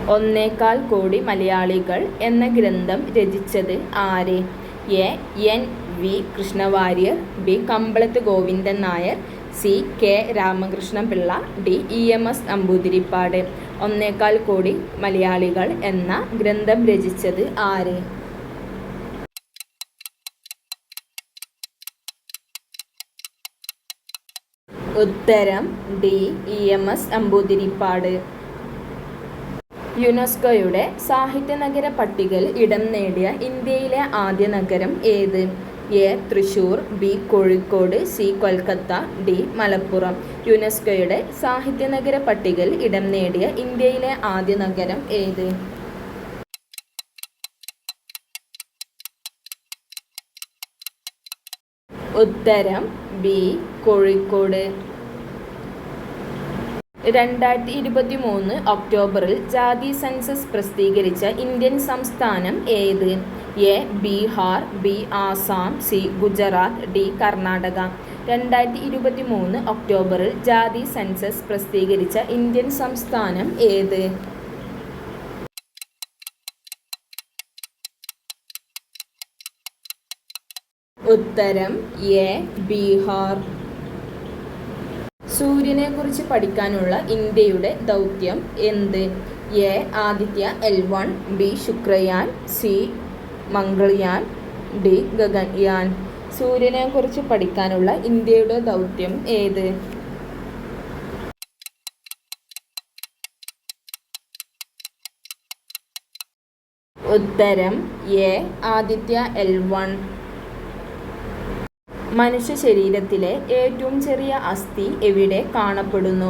ഒന്നേകാൽ കോടി മലയാളികൾ എന്ന ഗ്രന്ഥം രചിച്ചത് ആര്? A. N. V. Krishna Warrier, B. Kambalath Govindan Nair, C. K. Ramakrishna Pillai, D. E. M. S. Namboodiripad. ഒന്നേകാൽ കോടി മലയാളികൾ എന്ന ഗ്രന്ഥം രചിച്ചത് ആര്? ഉത്തരം D. E. M. S. Namboodiripad. യുനെസ്കോയുടെ സാഹിത്യ നഗര പട്ടികയിൽ ഇടം നേടിയ ഇന്ത്യയിലെ ആദ്യ നഗരം ഏത്? A. Thrissur, B. Kozhikode, C. Kolkata, D. Malappuram. യുനെസ്കോയുടെ സാഹിത്യ നഗര പട്ടികയിൽ ഇടം നേടിയ ഇന്ത്യയിലെ ആദ്യ നഗരം ഏത്? ഉത്തരം ബി. കോഴിക്കോട്. 2023 ഒക്ടോബറിൽ ജാതി സെൻസസ് പ്രസിദ്ധീകരിച്ച ഇന്ത്യൻ സംസ്ഥാനം ഏത്? A. Bihar, B. Assam, C. Gujarat, D. Karnataka. 2023 ഒക്ടോബറിൽ ജാതി സെൻസസ് പ്രസിദ്ധീകരിച്ച ഇന്ത്യൻ സംസ്ഥാനം ഏത്? ഉത്തരം എ. ബീഹാർ. സൂര്യനെക്കുറിച്ച് പഠിക്കാനുള്ള ഇന്ത്യയുടെ ദൗത്യം എന്ത്? A. Aditya L1, B. Shukrayaan, C. Mangalyaan, D. Gaganyaan. സൂര്യനെക്കുറിച്ച് പഠിക്കാനുള്ള ഇന്ത്യയുടെ ദൗത്യം ഏത്? ഉത്തരം എ. ആദിത്യ L1. മനുഷ്യ ശരീരത്തിലെ ഏറ്റവും ചെറിയ അസ്ഥി എവിടെ കാണപ്പെടുന്നു?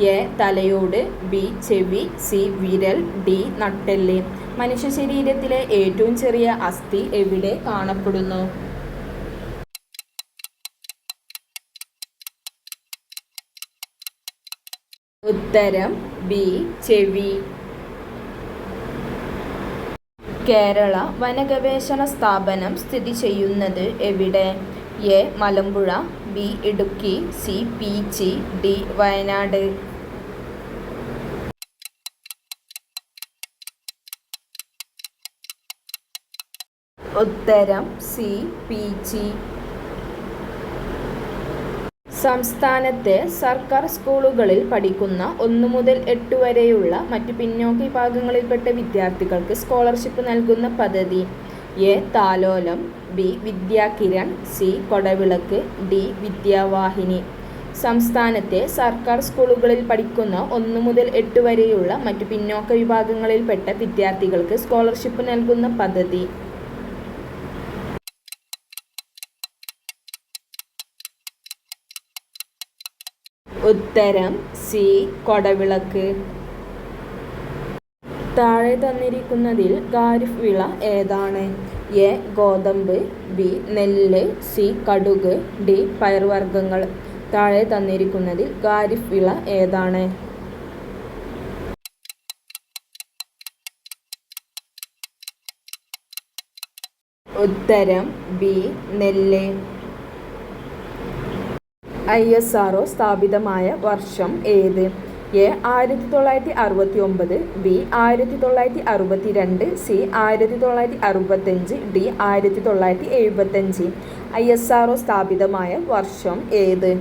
എ. തലയോട്, ബി. ചെവി, സി. വിരൽ, ഡി. നട്ടെല്ല്. മനുഷ്യ ശരീരത്തിലെ ഏറ്റവും ചെറിയ അസ്ഥി എവിടെ കാണപ്പെടുന്നു? ഉത്തരം ബി. ചെവി. കേരള വനഗവേഷണ സ്ഥാപനം സ്ഥിതി ചെയ്യുന്നത് എവിടെ? A. Malampuzha, B. Idukki, C. Peechi, D. Wayanad. ഉത്തരം സി. പീച്ചി. സംസ്ഥാനത്തെ സർക്കാർ സ്കൂളുകളിൽ പഠിക്കുന്ന 1 മുതൽ 8 വരെയുള്ള മറ്റു പിന്നോക്ക വിഭാഗങ്ങളിൽപ്പെട്ട വിദ്യാർത്ഥികൾക്ക് സ്കോളർഷിപ്പ് നൽകുന്ന പദ്ധതി? എ. താലോലം, ബി. വിദ്യാകിരൺ, സി. കൊടവിളക്ക്, ഡി. വിദ്യാവാഹിനി. സംസ്ഥാനത്തെ സർക്കാർ സ്കൂളുകളിൽ പഠിക്കുന്ന 1 മുതൽ 8 വരെയുള്ള മറ്റു പിന്നോക്ക വിഭാഗങ്ങളിൽപ്പെട്ട വിദ്യാർത്ഥികൾക്ക് സ്കോളർഷിപ്പ് നൽകുന്ന പദ്ധതി? ഉത്തരം സി. കൊടവിളക്ക്. താഴെ തന്നിരിക്കുന്നതിൽ ഖാരിഫ് വിള ഏതാണ്? എ. ഗോതമ്പ്, ബി. നെല്ല്, സി. കടുക്, ഡി. പയർവർഗ്ഗങ്ങൾ. താഴെ തന്നിരിക്കുന്നതിൽ ഖാരിഫ് വിള ഏതാണ്? ഉത്തരം ബി. നെല്ല്. ISRO സ്ഥാപിതമായ വർഷം ഏത്? A. 1969, B. 1962, C. 1965, D. 1975. ISRO സ്ഥാപിതമായ വർഷം ഏത്?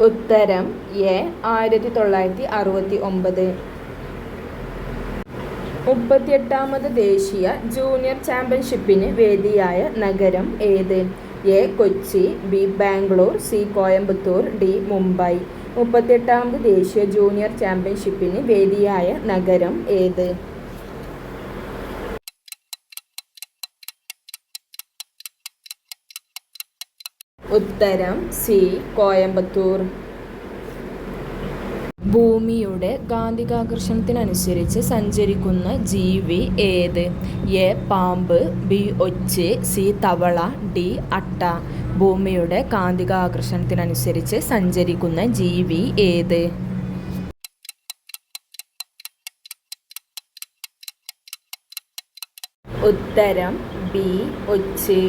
ഉത്തരം എ. 1969. 38ാമത് ദേശീയ ജൂനിയർ ചാമ്പ്യൻഷിപ്പിന് വേദിയായ നഗരം ഏത്? A. Kochi, B. Bangalore, C. Coimbatore, D. Mumbai. 38ാമത് ദേശീയ ജൂനിയർ ചാമ്പ്യൻഷിപ്പിന് വേദിയായ നഗരം ഏത്? ഉത്തരം സി. കോയമ്പത്തൂർ. ഭൂമിയുടെ കാന്തികാകർഷണത്തിനനുസരിച്ച് സഞ്ചരിക്കുന്ന ജീവി ഏത്? എ. പാമ്പ്, ബി. ഒച്ച്, സി. തവള, ഡി. അട്ട. ഭൂമിയുടെ കാന്തികാകർഷണത്തിനനുസരിച്ച് സഞ്ചരിക്കുന്ന ജീവി ഏത്? ഉത്തരം ബി. ഒച്ച്.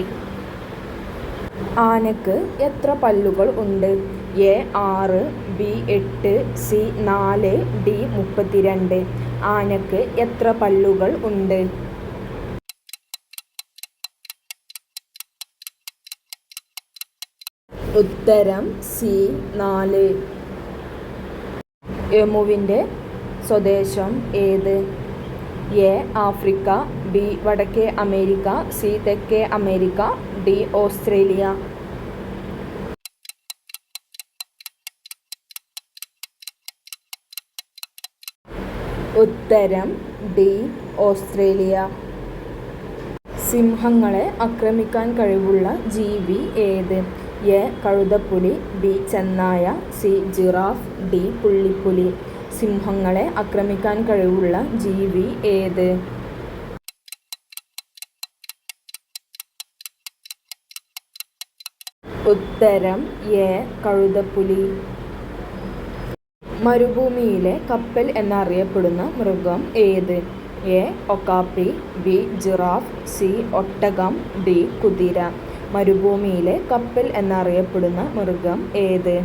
ആനക്ക് എത്ര പല്ലുകൾ ഉണ്ട്? A 6, B 8, C 4, D 32. ആനക്ക് എത്ര പല്ലുകൾ ഉണ്ട്? ഉത്തരം സി 4. എമുവിൻ്റെ സ്വദേശം ഏത്? എ ആഫ്രിക്ക, ബി വടക്കേ അമേരിക്ക, സി തെക്കേ അമേരിക്ക, ഡി ഓസ്ട്രേലിയ. ഉത്തരം ഡി ഓസ്ട്രേലിയ. സിംഹങ്ങളെ ആക്രമിക്കാൻ കഴിവുള്ള ജീവി ഏത്? എ കഴുതപ്പുലി, ബി ചെന്നായ, സി ജിറാഫ്, ഡി പുള്ളിപ്പുലി. സിംഹങ്ങളെ ആക്രമിക്കാൻ കഴിവുള്ള ജീവി ഏത്? ഉത്തരം എ കഴുതപ്പുലി. മരുഭൂമിയിലെ കപ്പൽ എന്നറിയപ്പെടുന്ന മൃഗം ഏത്? എ ഒക്കാപ്പി, ബി ജിറാഫ്, സി ഒട്ടകം, ഡി കുതിര. മരുഭൂമിയിലെ കപ്പൽ എന്നറിയപ്പെടുന്ന മൃഗം ഏത്?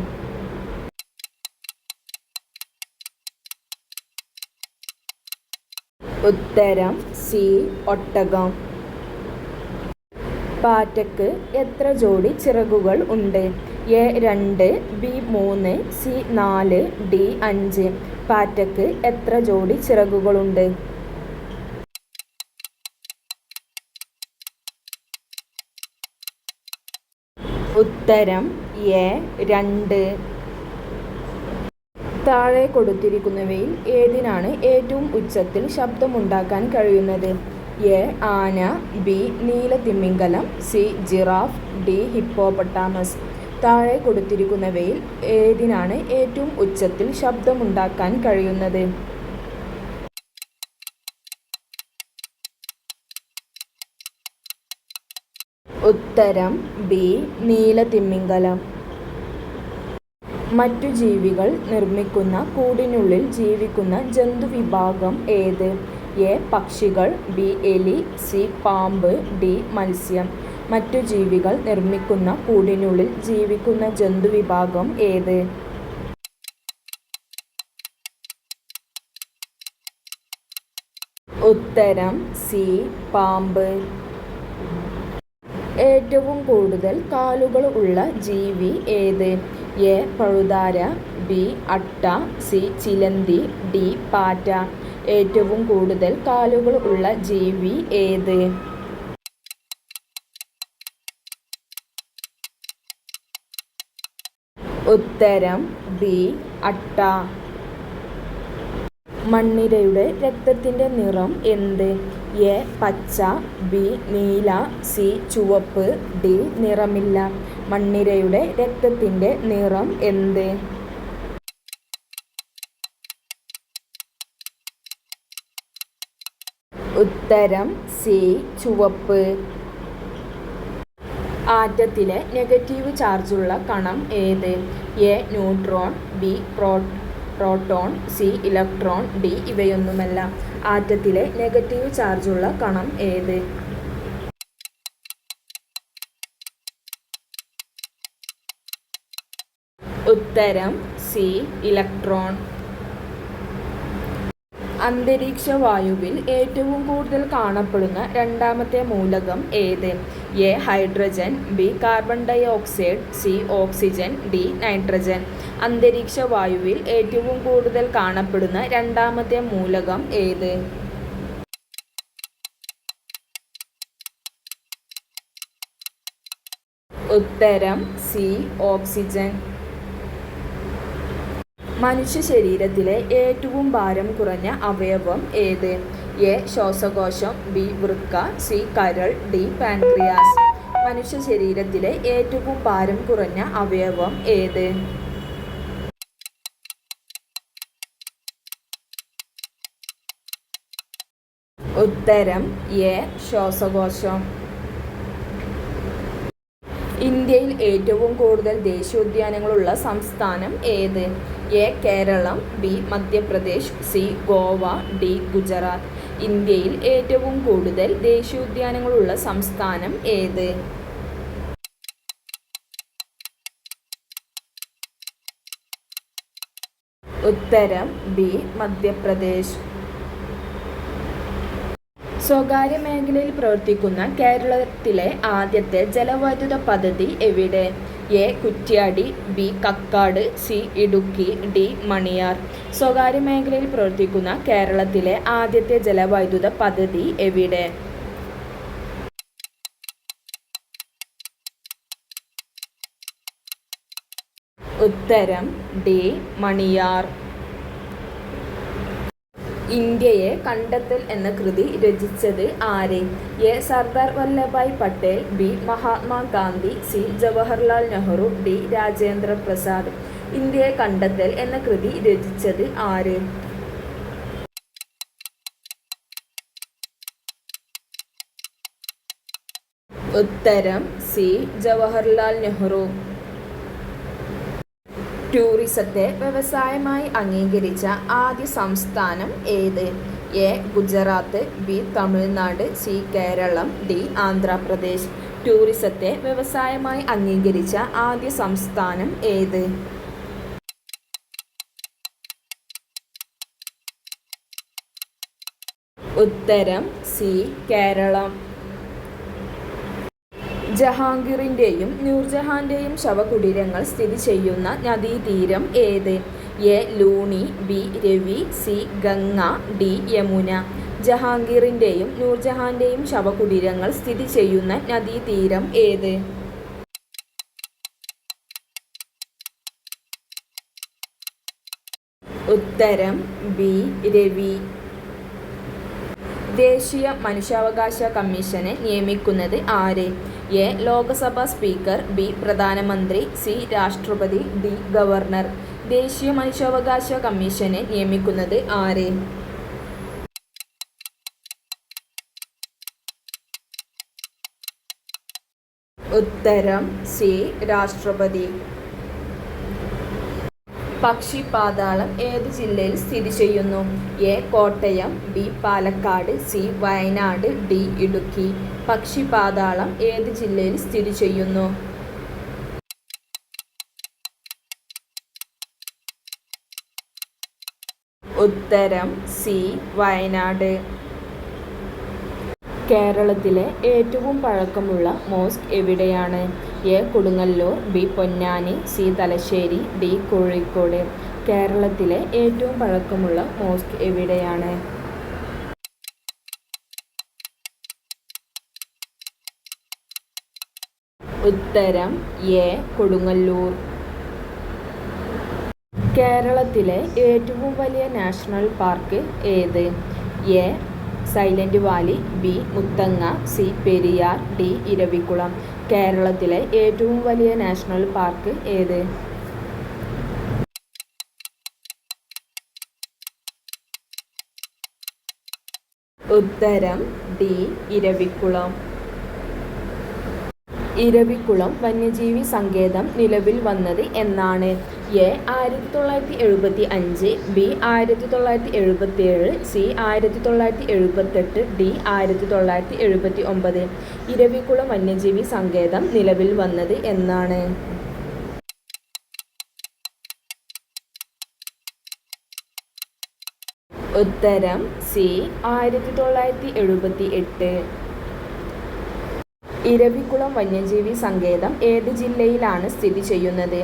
ഉത്തരം സി ഒട്ടകം. പാറ്റയ്ക്ക് എത്ര ജോഡി ചിറകുകൾ ഉണ്ട്? A 2, B 3, C 4, D 5. പാറ്റയ്ക്ക് എത്ര ജോഡി ചിറകുകളുണ്ട്? ഉത്തരം എ 2. താഴെ കൊടുത്തിരിക്കുന്നവയിൽ ഏതിനാണ് ഏറ്റവും ഉച്ചത്തിൽ ശബ്ദമുണ്ടാക്കാൻ കഴിയുന്നത്? എ ആന, ബി നീലത്തിമിംഗലം, സി ജിറാഫ്, ഡി ഹിപ്പോപ്പൊട്ടാമസ്. താഴെ കൊടുത്തിരിക്കുന്നവയിൽ ഏതിനാണ് ഏറ്റവും ഉച്ചത്തിൽ ശബ്ദമുണ്ടാക്കാൻ കഴിയുന്നത്? ഉത്തരം ബി നീലത്തിമിംഗലം. മറ്റു ജീവികൾ നിർമ്മിക്കുന്ന കൂടിനുള്ളിൽ ജീവിക്കുന്ന ജന്തുവിഭാഗം ഏത്? എ പക്ഷികൾ, ബി എലി, സി പാമ്പ്, ഡി മത്സ്യം. മറ്റു ജീവികൾ നിർമ്മിക്കുന്ന കൂടിനുള്ളിൽ ജീവിക്കുന്ന ജന്തുവിഭാഗം ഏത്? ഉത്തരം സി പാമ്പ്. ഏറ്റവും കൂടുതൽ കാലുകൾ ഉള്ള ജീവി ഏത്? എ പഴുതാര, ബി അട്ട, സി ചിലന്തി, ഡി പാറ്റ. ഏറ്റവും കൂടുതൽ കാലുകൾ ഉള്ള ജീവി ഏത്? ഉത്തരം ബി അട്ട. മണ്ണിരയുടെ രക്തത്തിൻ്റെ നിറം എന്ത്? എ പച്ച, ബി നീല, സി ചുവപ്പ്, ഡി നിറമില്ല. മണ്ണിരയുടെ രക്തത്തിൻ്റെ നിറം എന്ത്? ഉത്തരം സി ചുവപ്പ്. ആറ്റത്തിലെ നെഗറ്റീവ് ചാർജുള്ള കണം ഏത്? A neutron, B proton, C electron, D ഇവയൊന്നുമല്ല. ആറ്റത്തിലെ നെഗറ്റീവ് ചാർജുള്ള കണം ഏത്? ഉത്തരം സി ഇലക്ട്രോൺ. അന്തരീക്ഷ വായുവിൽ ഏറ്റവും കൂടുതൽ കാണപ്പെടുന്ന രണ്ടാമത്തെ മൂലകം ഏത്? A hydrogen, B carbon dioxide, C oxygen, D nitrogen. അന്തരീക്ഷ വായുവിൽ ഏറ്റവും കൂടുതൽ കാണപ്പെടുന്ന രണ്ടാമത്തെ മൂലകം ഏത്? ഉത്തരം സി ഓക്സിജൻ. മനുഷ്യ ശരീരത്തിലെ ഏറ്റവും ഭാരം കുറഞ്ഞ അവയവം ഏത്? എ ശ്വാസകോശം, ബി വൃക്ക, സി കരൾ, ഡി പാൻക്രിയാസ്. മനുഷ്യ ശരീരത്തിലെ ഏറ്റവും ഭാരം കുറഞ്ഞ അവയവം ഏത്? ഉത്തരം എ ശ്വാസകോശം. ഇന്ത്യയിൽ ഏറ്റവും കൂടുതൽ ദേശീയോദ്യാനങ്ങളുള്ള സംസ്ഥാനം ഏത്? A Keralam, B Madhya Pradesh, C Goa, D Gujarat. ഇന്ത്യയിൽ ഏറ്റവും കൂടുതൽ ദേശീയോദ്യാനങ്ങളുള്ള സംസ്ഥാനം ഏത്? ഉത്തരം ബി മധ്യപ്രദേശ്. സ്വകാര്യ മേഖലയിൽ പ്രവർത്തിക്കുന്ന കേരളത്തിലെ ആദ്യത്തെ ജലവൈദ്യുത പദ്ധതി എവിടെ? A Kuttiyadi, B Kakkad, C Idukki, D Maniyar. സ്വകാര്യ മേഖലയിൽ പ്രവർത്തിക്കുന്ന കേരളത്തിലെ ആദ്യത്തെ ജലവൈദ്യുത പദ്ധതി എവിടെ? ഉത്തരം ഡി മണിയാർ. ഇന്ത്യയെ കണ്ടെത്തൽ എന്ന കൃതി രചിച്ചത് ആര്? A Sardar Vallabhbhai Patel, B Mahatma Gandhi, C Jawaharlal Nehru, D Rajendra Prasad. ഇന്ത്യയെ കണ്ടെത്തൽ എന്ന കൃതി രചിച്ചത് ആര്? ഉത്തരം സി ജവഹർലാൽ നെഹ്റു. ടൂറിസത്തെ വ്യവസായമായി അംഗീകരിച്ച ആദ്യ സംസ്ഥാനം ഏത്? A Gujarat, B Tamil Nadu, C Kerala, D Andhra Pradesh. ടൂറിസത്തെ വ്യവസായമായി അംഗീകരിച്ച ആദ്യ സംസ്ഥാനം ഏത്? ഉത്തരം സി കേരളം. ജഹാംഗീറിൻ്റെയും നൂർജഹാൻ്റെയും ശവകുടീരങ്ങൾ സ്ഥിതി ചെയ്യുന്ന നദീതീരം ഏത്? A Luni, B Ravi, C Ganga, D Yamuna. ജഹാംഗീറിൻ്റെയും നൂർജഹാൻ്റെയും ശവകുടീരങ്ങൾ സ്ഥിതി ചെയ്യുന്ന നദീതീരം ഏത്? ഉത്തരം ബി രവി. ദേശീയ മനുഷ്യാവകാശ കമ്മീഷനെ നിയമിക്കുന്നത് ആര്? എ ലോക്സഭാ സ്പീക്കർ, ബി പ്രധാനമന്ത്രി, സി രാഷ്ട്രപതി, ഡി ഗവർണർ. ദേശീയ മനുഷ്യാവകാശ കമ്മീഷനെ നിയമിക്കുന്നത് ആര്? ഉത്തരം സി രാഷ്ട്രപതി. പക്ഷിപാതാളം ഏത് ജില്ലയിൽ സ്ഥിതി ചെയ്യുന്നു? A Kottayam, B Palakkad, C Wayanad, D Idukki. Pakshipathalam ഏത് ജില്ലയിൽ സ്ഥിതി ചെയ്യുന്നു? ഉത്തരം സി വയനാട്. കേരളത്തിലെ ഏറ്റവും പഴക്കമുള്ള മോസ്ക് എവിടെയാണ്? A Kodungallur, B Ponnani, C Thalassery, D Kozhikode. കേരളത്തിലെ ഏറ്റവും പഴക്കമുള്ള മോസ്ക് എവിടെയാണ്? ഉത്തരം എ കൊടുങ്ങല്ലൂർ. കേരളത്തിലെ ഏറ്റവും വലിയ നാഷണൽ പാർക്ക് ഏത്? A silent Valley, B Muthanga, C Periyar, D Eravikulam. കേരളത്തിലെ ഏറ്റവും വലിയ നാഷണൽ പാർക്ക് ഏത്? ഉത്തരം ഡി ഇരവികുളം. ഇരവികുളം വന്യജീവി സങ്കേതം നിലവിൽ വന്നത് എന്നാണ്? A 1975, B 1977, C 1978, D 1979. Eravikulam വന്യജീവി സങ്കേതം നിലവിൽ വന്നത് എന്നാണ്? ഉത്തരം സി 1978. ഇരവികുളം വന്യജീവി സങ്കേതം ഏത് ജില്ലയിലാണ് സ്ഥിതി ചെയ്യുന്നത്?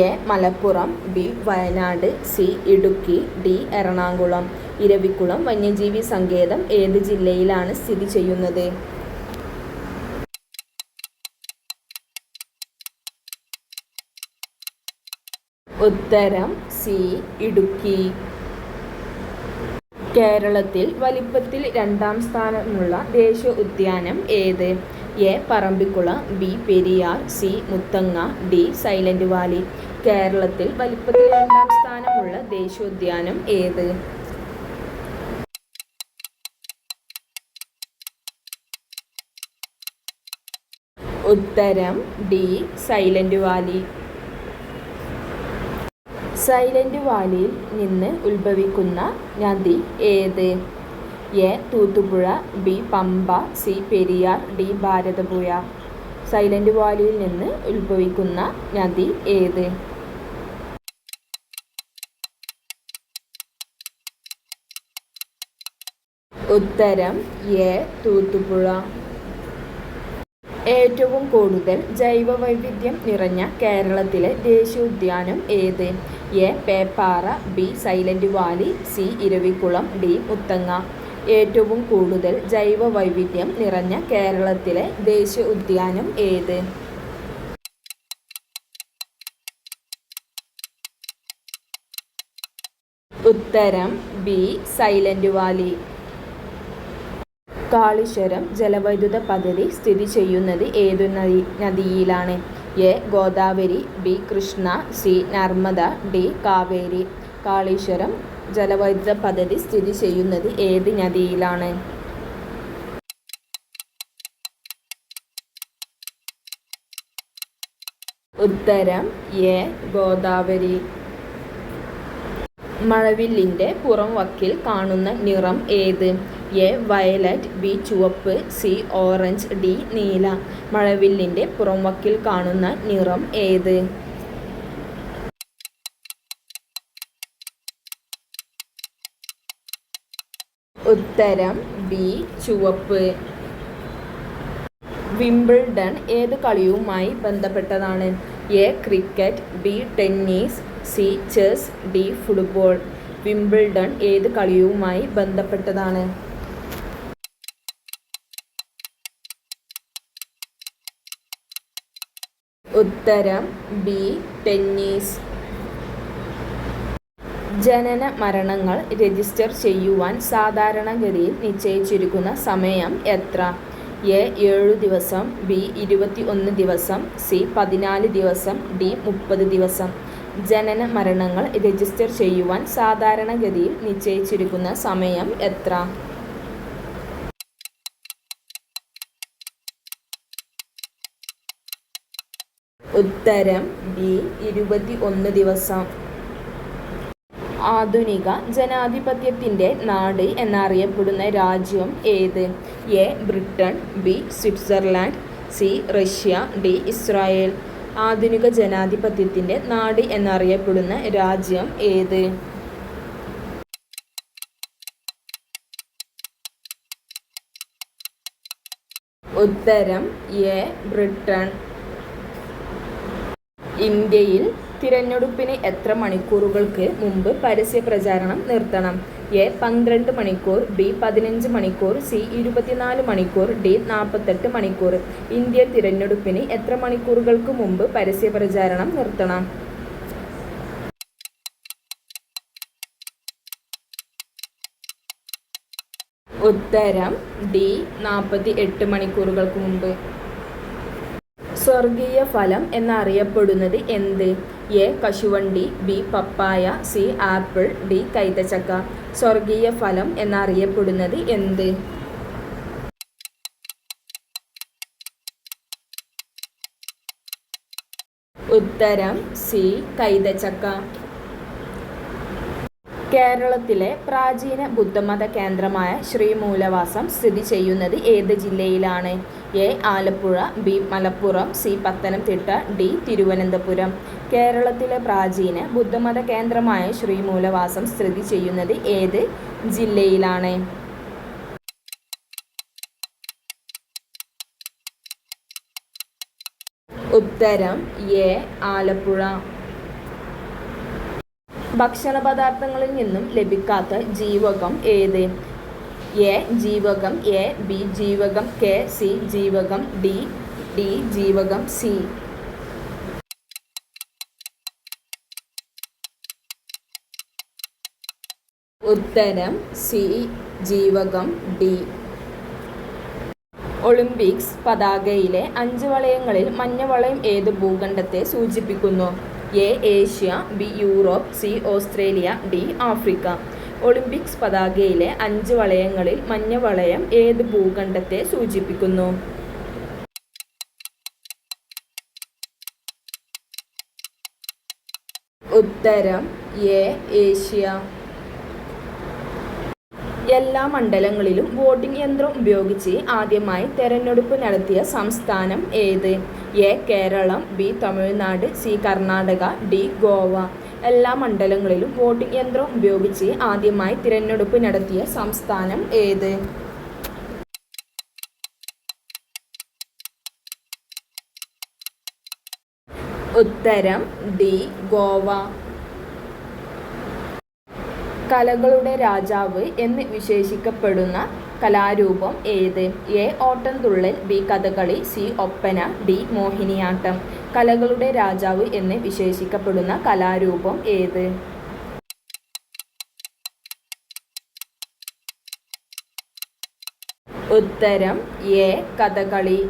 A Malappuram, B Wayanad, C Idukki, D Ernakulam. Eravikulam വന്യജീവി സങ്കേതം ഏത് ജില്ലയിലാണ് സ്ഥിതി ചെയ്യുന്നത്? ഉത്തരം സി ഇടുക്കി. കേരളത്തിൽ വലിപ്പത്തിൽ രണ്ടാം സ്ഥാനമുള്ള ദേശീയ ഉദ്യാനം ഏത്? A Parambikulam, B Periyar, C Muthanga, D silent valley. കേരളത്തിൽ വലിപ്പത്തിൽ രണ്ടാം സ്ഥാനമുള്ള ദേശീയോദ്യാനം ഏത്? ഉത്തരം ഡി സൈലന്റ് വാലി. സൈലന്റ് വാലിയിൽ നിന്ന് ഉത്ഭവിക്കുന്ന നദി ഏത്? A Thuthapuzha, B Pamba, C Periyar, D Bharathapuzha. Silent വാലിയിൽ നിന്ന് ഉത്ഭവിക്കുന്ന നദി ഏത്? ഉത്തരം എ തൂത്തുപുഴ. ഏറ്റവും കൂടുതൽ ജൈവവൈവിധ്യം നിറഞ്ഞ കേരളത്തിലെ ദേശീയോദ്യാനം ഏത്? A Peppara, B silent Valley, C Eravikulam, D Muthanga. ഏറ്റവും കൂടുതൽ ജൈവവൈവിധ്യം നിറഞ്ഞ കേരളത്തിലെ ദേശീയോദ്യാനം ഏത്? ഉത്തരം ബി സൈലന്റ് വാലി. കാളിശ്വരം ജലവൈദ്യുത പദ്ധതി സ്ഥിതി ചെയ്യുന്നത് ഏതു നദിയിലാണ്? A Godavari, B Krishna, C Narmada, D Kaveri. Kaleshwaram ജലവൈദ്യുത പദ്ധതി സ്ഥിതി ചെയ്യുന്നത് ഏത് നദിയിലാണ്? ഉത്തരം എ ഗോദാവരി. മഴവില്ലിൻ്റെ പുറം വക്കിൽ കാണുന്ന നിറം ഏത്? എ വയലറ്റ്, ബി ചുവപ്പ്, സി ഓറഞ്ച്, ഡി നീല. മഴവില്ലിൻ്റെ പുറം വക്കിൽ കാണുന്ന നിറം ഏത്? ഉത്തരം ബി ചുവപ്പ്. വിംബിൾഡൺ ഏത് കളിയുമായി ബന്ധപ്പെട്ടതാണ്? A cricket, B tennis, C chess, D football. Wimbledon ഏത് കളിയുമായി ബന്ധപ്പെട്ടതാണ്? ഉത്തരം ബി ടെന്നീസ്. ജനന മരണങ്ങൾ രജിസ്റ്റർ ചെയ്യുവാൻ സാധാരണഗതിയിൽ നിശ്ചയിച്ചിരിക്കുന്ന സമയം എത്ര? എ 7 ദിവസം, ബി 21 ദിവസം, സി 14 ദിവസം, ഡി 30 ദിവസം. ജനന മരണങ്ങൾ രജിസ്റ്റർ ചെയ്യുവാൻ സാധാരണഗതിയിൽ നിശ്ചയിച്ചിരിക്കുന്ന സമയം എത്ര? ഉത്തരം ബി 21 ദിവസം. ആധുനിക ജനാധിപത്യത്തിൻ്റെ നാട് എന്നറിയപ്പെടുന്ന രാജ്യം ഏത്? A Britain, B Switzerland, C Russia, D Israel. ആധുനിക ജനാധിപത്യത്തിൻ്റെ നാട് എന്നറിയപ്പെടുന്ന രാജ്യം ഏത്? ഉത്തരം എ ബ്രിട്ടൻ. ഇന്ത്യയിൽ തിരഞ്ഞെടുപ്പിന് എത്ര മണിക്കൂറുകൾക്ക് മുമ്പ് പരസ്യ പ്രചാരണം നിർത്തണം? എ 12 മണിക്കൂർ, ബി 15 മണിക്കൂർ, സി 24 മണിക്കൂർ, ഡി 48 മണിക്കൂർ. ഇന്ത്യൻ തിരഞ്ഞെടുപ്പിന് എത്ര മണിക്കൂറുകൾക്ക് മുമ്പ് പരസ്യ പ്രചാരണം നിർത്തണം? ഉത്തരം ഡി 48 മണിക്കൂറുകൾക്ക് മുമ്പ്. സ്വർഗീയ ഫലം എന്നറിയപ്പെടുന്നത് എന്ത്? എ കശുവണ്ടി, ബി പപ്പായ, സി ആപ്പിൾ, ഡി കൈതച്ചക്ക. സ്വർഗീയ ഫലം എന്നറിയപ്പെടുന്നത് എന്ത്? ഉത്തരം സി കൈതച്ചക്ക. കേരളത്തിലെ പ്രാചീന ബുദ്ധമത കേന്ദ്രമായ ശ്രീമൂലവാസം സ്ഥിതി ചെയ്യുന്നത് ഏത് ജില്ലയിലാണ്? A Alappuzha, B Malappuram, C Pathanamthitta, D Thiruvananthapuram. കേരളത്തിലെ പ്രാചീന ബുദ്ധമത കേന്ദ്രമായ ശ്രീമൂലവാസം സ്ഥിതി ചെയ്യുന്നത് ഏത് ജില്ലയിലാണ്? ഉത്തരം എ ആലപ്പുഴ. ഭക്ഷണ പദാർത്ഥങ്ങളിൽ നിന്നും ലഭിക്കാത്ത ജീവകം ഏത്? എ ജീവകം എ, ബി ജീവകം കെ, സി ജീവകം ഡി, ഡി ജീവകം സി. ഉത്തരം സി ജീവകം ഡി. ഒളിമ്പിക്സ് പതാകയിലെ 5 വളയങ്ങളിൽ മഞ്ഞ വളയം ഏത് ഭൂഖണ്ഡത്തെ സൂചിപ്പിക്കുന്നു? A Asia, B Europe, C Australia, D Africa. Olympics പതാകയിലെ 5 വളയങ്ങളിൽ മഞ്ഞ വളയം ഏത് ഭൂഖണ്ഡത്തെ സൂചിപ്പിക്കുന്നു? ഉത്തരം എ ഏഷ്യ. എല്ലാ മണ്ഡലങ്ങളിലും വോട്ടിംഗ് യന്ത്രം ഉപയോഗിച്ച് ആദ്യമായി തെരഞ്ഞെടുപ്പ് നടത്തിയ സംസ്ഥാനം ഏത്? A Keralam, B Tamil Nadu, C Karnataka, D Goa. എല്ലാ മണ്ഡലങ്ങളിലും വോട്ടിംഗ് യന്ത്രം ഉപയോഗിച്ച് ആദ്യമായി തിരഞ്ഞെടുപ്പ് നടത്തിയ സംസ്ഥാനം ഏത്? ഉത്തരം ഡി. ഗോവ. കലകളുടെ രാജാവ് എന്ന് വിശേഷിക്കപ്പെടുന്ന കലാരൂപം ഏത്? A. Ottamthullal, B. Kathakali, C. Oppana, D. Mohiniyattam. കലകളുടെ രാജാവ് എന്ന് വിശേഷിക്കപ്പെടുന്ന കലാരൂപം ഏത്? ഉത്തരം എ. കഥകളി.